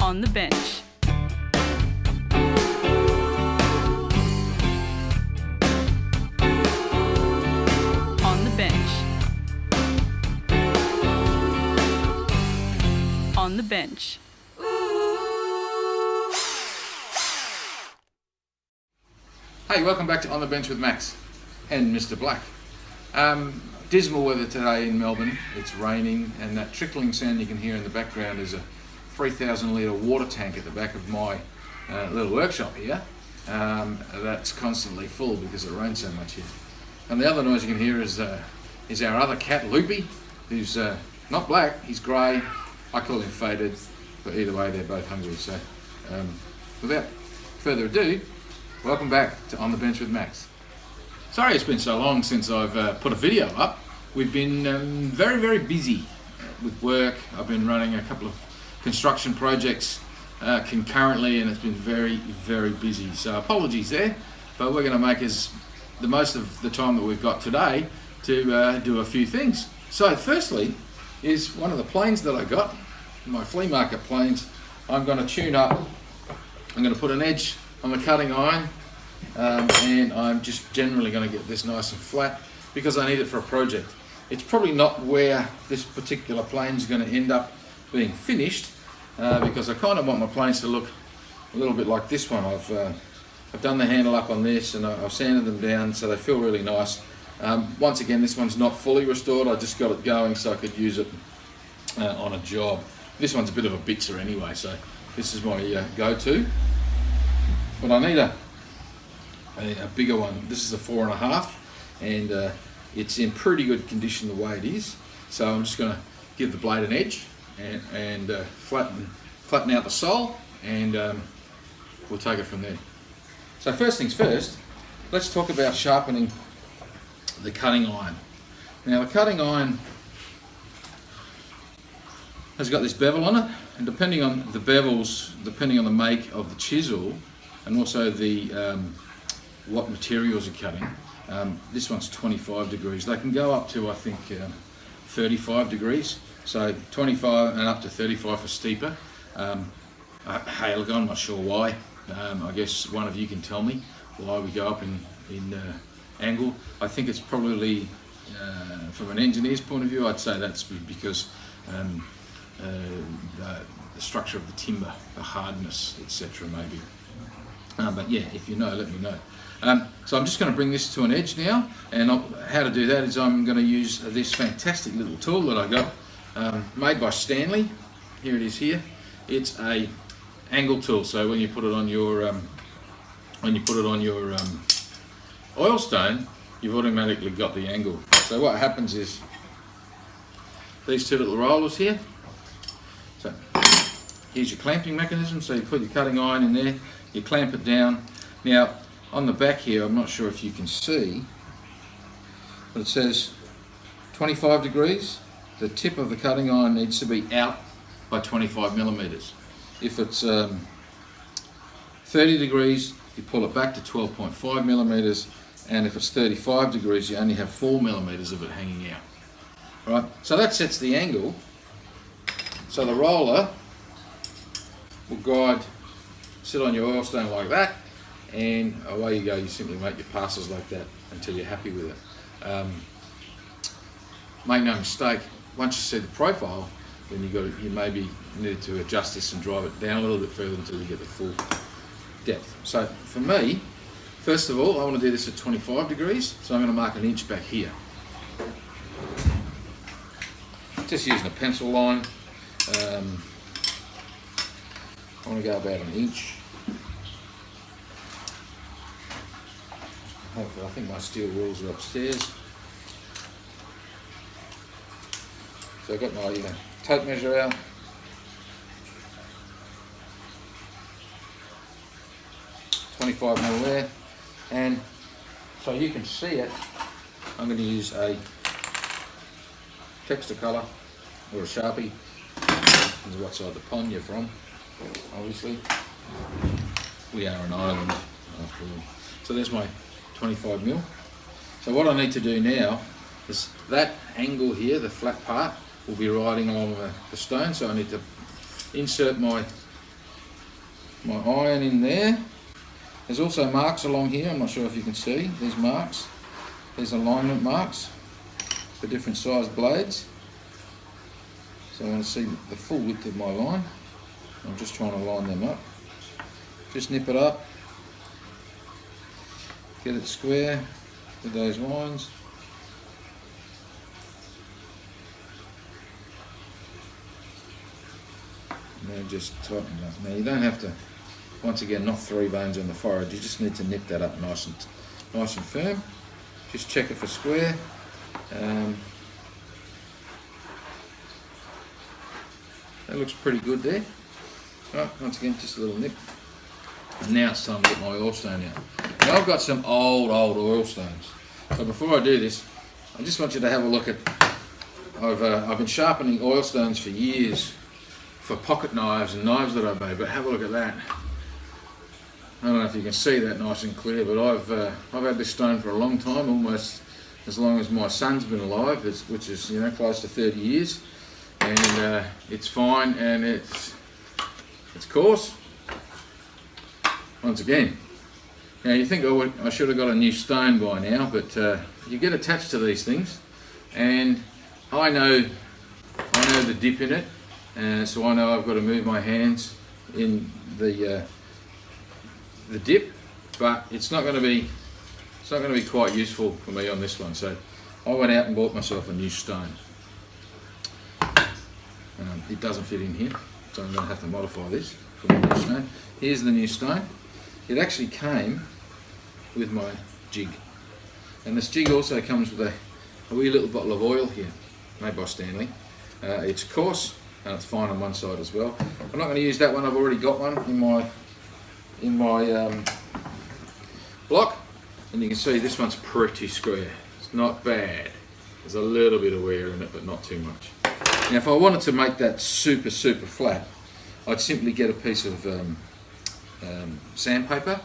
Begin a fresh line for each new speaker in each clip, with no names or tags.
On the bench. On the bench. On the bench.
Hey, welcome back to On the Bench with Max and Mr. Black. Dismal weather today in Melbourne. It's raining, and that trickling sound you can hear in the background is a 3,000 litre water tank at the back of my little workshop here. That's constantly full because it rains so much here. And the other noise you can hear is our other cat, Loopy, who's not black, he's grey. I call him faded, but either way they're both hungry. So without further ado, welcome back to On the Bench with Max. Sorry it's been so long since I've put a video up. We've been very, very busy with work. I've been running a couple of construction projects concurrently, and it's been very, very busy. So apologies there, but we're going to make the most of the time that we've got today to do a few things. So firstly is one of the planes that I got, my flea market planes. I'm going to tune up. I'm going to put an edge on the cutting iron, and I'm just generally going to get this nice and flat because I need it for a project. It's probably not where this particular plane is going to end up being finished, because I kind of want my planes to look a little bit like this one. I've done the handle up on this, and I've sanded them down so they feel really nice. Once again, this one's not fully restored. I just got it going so I could use it on a job. This one's a bit of a bitzer anyway, so this is my go-to. But I need a bigger one. This is a 4.5, and it's in pretty good condition the way it is. So I'm just going to give the blade an edge and flatten out the sole, and we'll take it from there. So first things first, let's talk about sharpening the cutting iron. Now the cutting iron has got this bevel on it, and depending on the bevels, depending on the make of the chisel, and also the what materials you're cutting, this one's 25 degrees. They can go up to, I think, 35 degrees. So 25 and up to 35 for steeper. Hey, look, I'm not sure why. I guess one of you can tell me why we go up in angle. I think it's probably, from an engineer's point of view, I'd say that's because the structure of the timber, the hardness, etc. maybe. But yeah, if you know, let me know. So I'm just going to bring this to an edge now, and how to do that is I'm going to use this fantastic little tool that I got, made by Stanley. Here it is here. It's a angle tool. So when you put it on your oil stone, you've automatically got the angle. So what happens is these two little rollers here. So here's your clamping mechanism. So you put your cutting iron in there, you clamp it down. Now on the back here, I'm not sure if you can see, but it says 25 degrees. The tip of the cutting iron needs to be out by 25 millimeters. If it's 30 degrees, you pull it back to 12.5 millimeters, and if it's 35 degrees, you only have 4 millimeters of it hanging out. Right, so that sets the angle. So the roller will sit on your oil stone like that, and away you go. You simply make your passes like that until you're happy with it. Make no mistake, once you see the profile, then you maybe need to adjust this and drive it down a little bit further until you get the full depth. So for me, first of all, I want to do this at 25 degrees, so I'm going to mark an inch back here. Just using a pencil line. I want to go about an inch. Hopefully, I think my steel rules are upstairs. So I've got my tape measure out. $25 there, and so you can see it. I'm going to use a texture colour or a Sharpie. Depends what side of the pond you're from, obviously. We are an island after all. So there's my 25mm. So what I need to do now is that angle here, the flat part, will be riding along the stone. So I need to insert my my iron in there. There's also marks along here. I'm not sure if you can see these marks. These alignment marks for different sized blades. So I want to see the full width of my line. I'm just trying to line them up. Just nip it up. Get it square with those lines. Now just tighten it up. Now you don't have to, once again, not 3 bones on the forehead. You just need to nip that up nice and firm. Just check it for square. That looks pretty good there. Right, once again, just a little nip. And now it's time to get my oil stone out. Now I've got some old oil stones. So before I do this, I just want you to have a look at. I've been sharpening oil stones for years for pocket knives and knives that I've made. But have a look at that. I don't know if you can see that nice and clear, but I've had this stone for a long time, almost as long as my son's been alive, which is close to 30 years, and it's fine and it's coarse. Once again, now you think I should have got a new stone by now, but you get attached to these things, and I know the dip in it, so I know I've got to move my hands in the dip, but it's not going to be quite useful for me on this one. So I went out and bought myself a new stone. It doesn't fit in here, so I'm going to have to modify this for my new stone. Here's the new stone. It actually came with my jig, and this jig also comes with a wee little bottle of oil here, made by Stanley. It's coarse and it's fine on one side as well. I'm not going to use that one. I've already got one in my block, and you can see this one's pretty square. It's not bad. There's a little bit of wear in it, but not too much. Now if I wanted to make that super flat, I'd simply get a piece of sandpaper,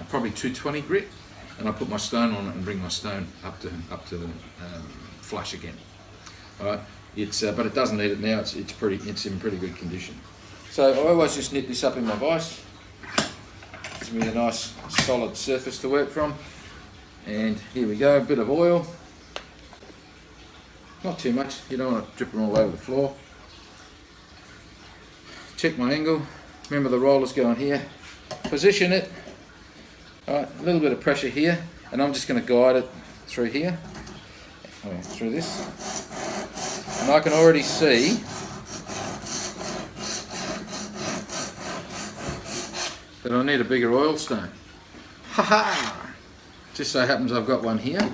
probably 220 grit, and I put my stone on it and bring my stone up to flush again. All right, but it doesn't need it now. It's in pretty good condition. So I always just nip this up in my vise. Gives me a nice solid surface to work from. And here we go, a bit of oil. Not too much, you don't want to drip them all over the floor. Check my angle, remember the rollers go on here. Position it, alright, a little bit of pressure here, and I'm just going to guide it through here, through this. And I can already see that I need a bigger oil stone. Ha! Just so happens I've got one here.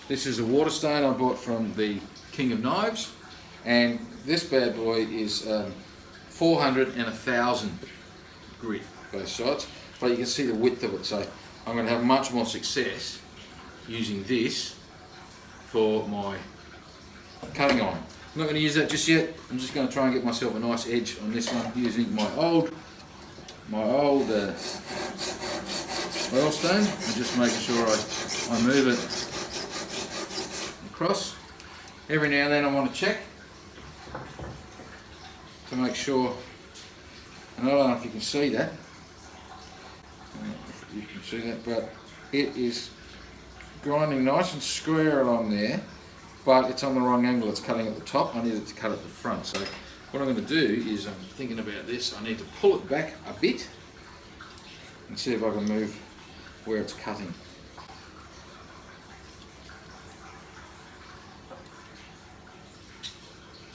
This is a water stone I bought from the King of Knives, and this bad boy is 400 and 1000 grit both sides, but you can see the width of it, so I'm going to have much more success using this for my cutting iron. I'm not going to use that just yet. I'm just going to try and get myself a nice edge on this one using my old oil stone, and just making sure I move it across. Every now and then I want to check to make sure, and I don't know if you can see that, you can see that, but it is grinding nice and square along there, but it's on the wrong angle. It's cutting at the top. I need it to cut at the front. So what I'm going to do is, I'm thinking about this, I need to pull it back a bit and see if I can move where it's cutting.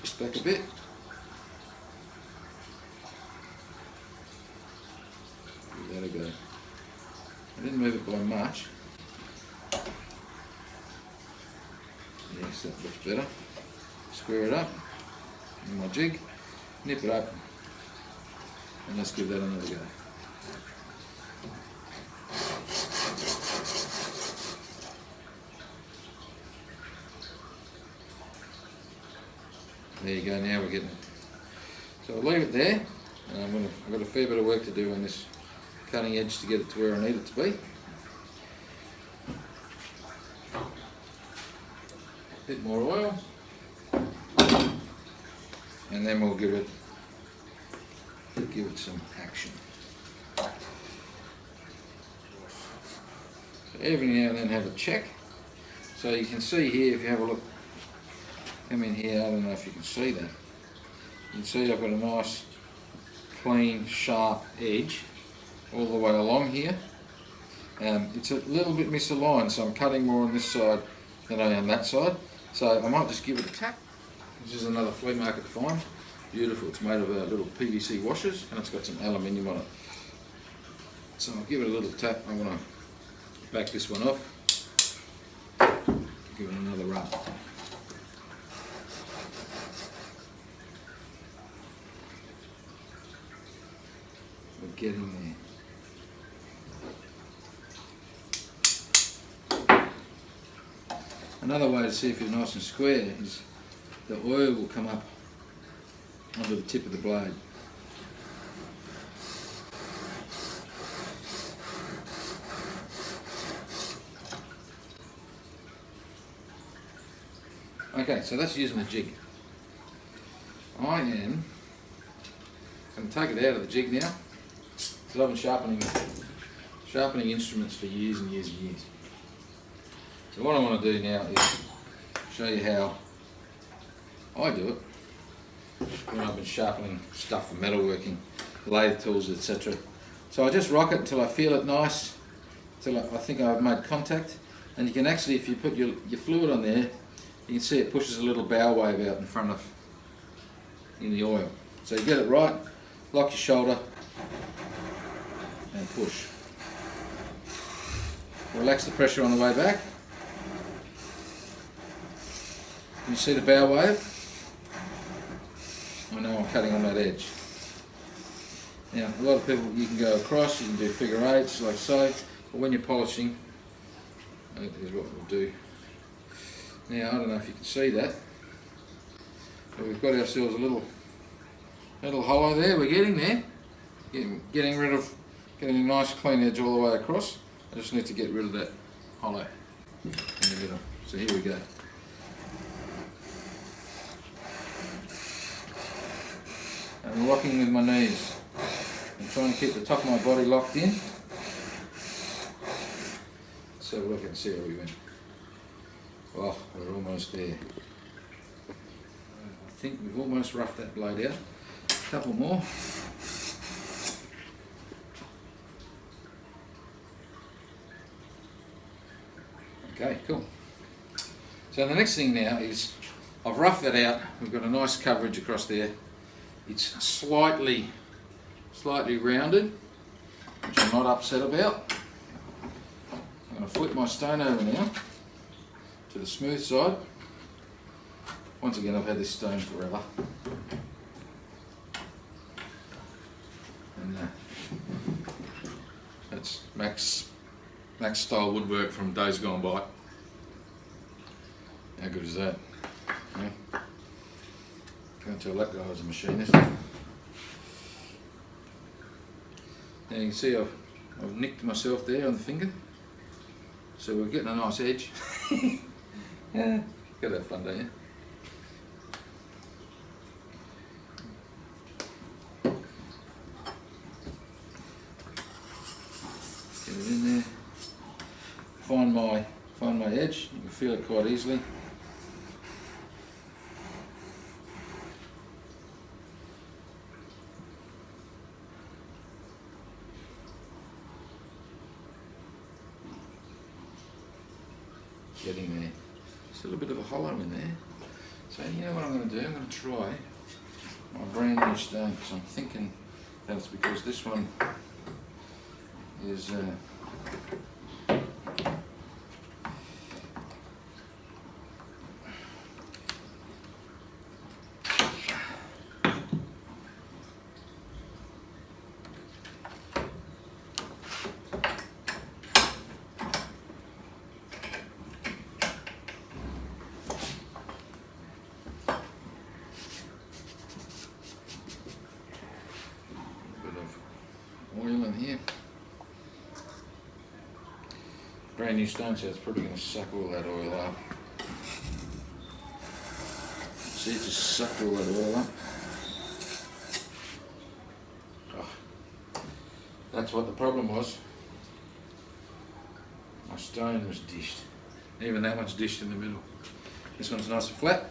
Just back a bit. There we go. I didn't move it by much. Yes, that looks better. Square it up in my jig, nip it up, and let's give that another go. There you go, now we're getting it. So I'll leave it there, and I've got a fair bit of work to do on this cutting edge to get it to where I need it to be. A bit more oil, and then we'll give it some action. So every now and then have a check. So you can see here, if you have a look, come in here, I don't know if you can see that. You can see I've got a nice, clean, sharp edge all the way along here. It's a little bit misaligned, so I'm cutting more on this side than I am that side. So I might just give it a tap. This is another flea market find. Beautiful, it's made of little PVC washers and it's got some aluminium on it. So I'll give it a little tap. I'm going to back this one off. Give it another rub. We're getting there. Another way to see if you're nice and square is the oil will come up onto the tip of the blade. Okay, so that's using the jig. I am going to take it out of the jig now, because I've been sharpening instruments for years and years and years. So what I want to do now is show you how I do it when I've been sharpening stuff for metalworking, lathe tools, etc. So I just rock it until I feel it nice, until I think I've made contact. And you can actually, if you put your fluid on there, you can see it pushes a little bow wave out in front of, in the oil. So you get it right, lock your shoulder and push. Relax the pressure on the way back. Can you see the bow wave? I know I'm cutting on that edge. Now, a lot of people, you can go across, you can do figure eights like so, but when you're polishing, that is what we'll do. Now, I don't know if you can see that, but we've got ourselves a little hollow there. We're getting there, getting a nice clean edge all the way across. I just need to get rid of that hollow in the middle. So here we go. I'm locking with my knees. I'm trying to keep the top of my body locked in. So look and see how we went. Oh, we're almost there. I think we've almost roughed that blade out. A couple more. Okay, cool. So the next thing now is I've roughed that out. We've got a nice coverage across there. It's slightly rounded, which I'm not upset about. I'm going to flip my stone over now to the smooth side. Once again, I've had this stone forever. And that's Max style woodwork from days gone by. How good is that? Yeah. Can't tell that guy was a machinist. Now you can see I've nicked myself there on the finger. So we're getting a nice edge. Yeah, got that fun, don't you? Get it in there. Find my edge. You can feel it quite easily. Getting there. Still a bit of a hollow in there. So you know what I'm going to do? I'm going to try my brand new stone, because I'm thinking that it's because this one is oil in here. Brand new stone, so it's probably going to suck all that oil up. See, it just sucked all that oil up. Oh, that's what the problem was. stone was dished. Even that one's dished in the middle. This one's nice and flat.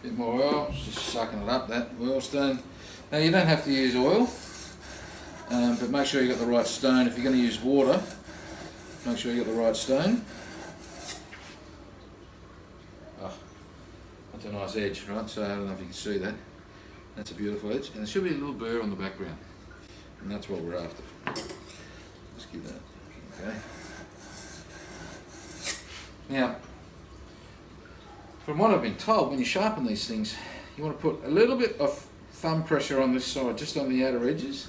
Bit more oil, just sucking it up, that oil stone. Now you don't have to use oil, but make sure you got the right stone. If you're going to use water, make sure you got the right stone. Oh, that's a nice edge, right? So I don't know if you can see that. That's a beautiful edge, and there should be a little burr on the background, and that's what we're after. Let's give that. Okay. Now, from what I've been told, when you sharpen these things, you want to put a little bit of thumb pressure on this side, just on the outer edges.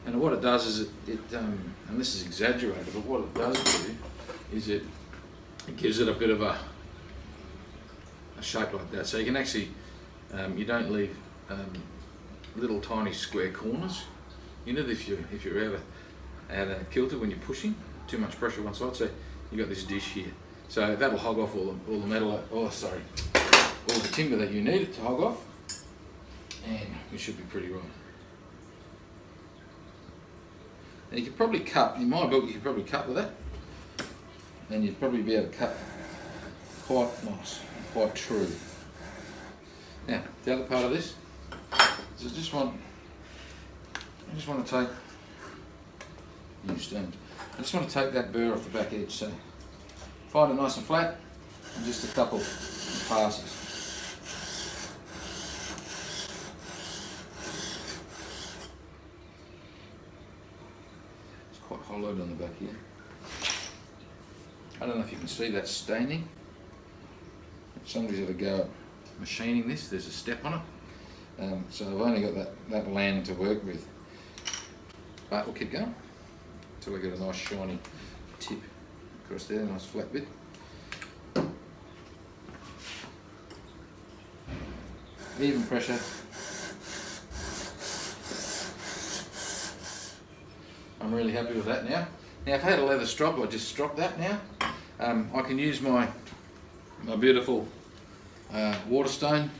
And what it does is and this is exaggerated, but what it does do is it gives it a bit of a shape like that. So you can actually, you don't leave little tiny square corners in it if you're ever out of kilter when you're pushing too much pressure one side. So you got this dish here. So that'll hog off all the metal, all the timber that you need it to hog off, and we should be pretty right. Now you could probably cut, in my book you could probably cut with that, and you'd probably be able to cut quite nice, quite true. Now the other part of this is I just want to take, use stones, I just want to take that burr off the back edge. So find it nice and flat, and just a couple of passes. It's quite hollowed on the back here. I don't know if you can see that staining. If somebody's ever go at machining this, there's a step on it. So I've only got that land to work with. But we'll keep going until we get a nice shiny tip across there, nice flat bit. Even pressure. I'm really happy with that now. Now if I had a leather strop, I'd just strop that now. I can use my beautiful water stone,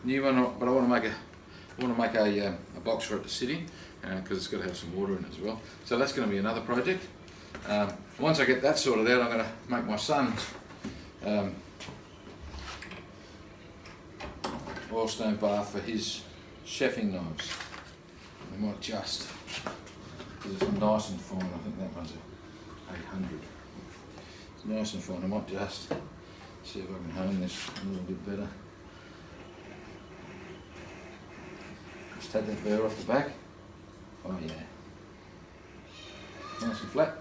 new one, but I want to make a box for it to sit in because it's got to have some water in it as well. So that's going to be another project. Once I get that sorted out, I'm going to make my son's oilstone bath for his chefing knives. I might just, because it's nice and fine, I think that one's a 800. It's nice and fine, I might just see if I can hone this a little bit better. Just take that burr off the back. Oh yeah. Nice and flat.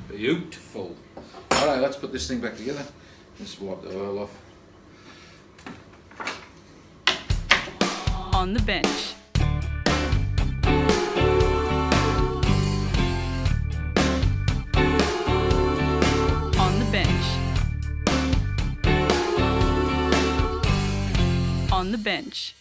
Beautiful. Alright, let's put this thing back together. Let's wipe the oil off.
On the bench. On the bench. On the bench.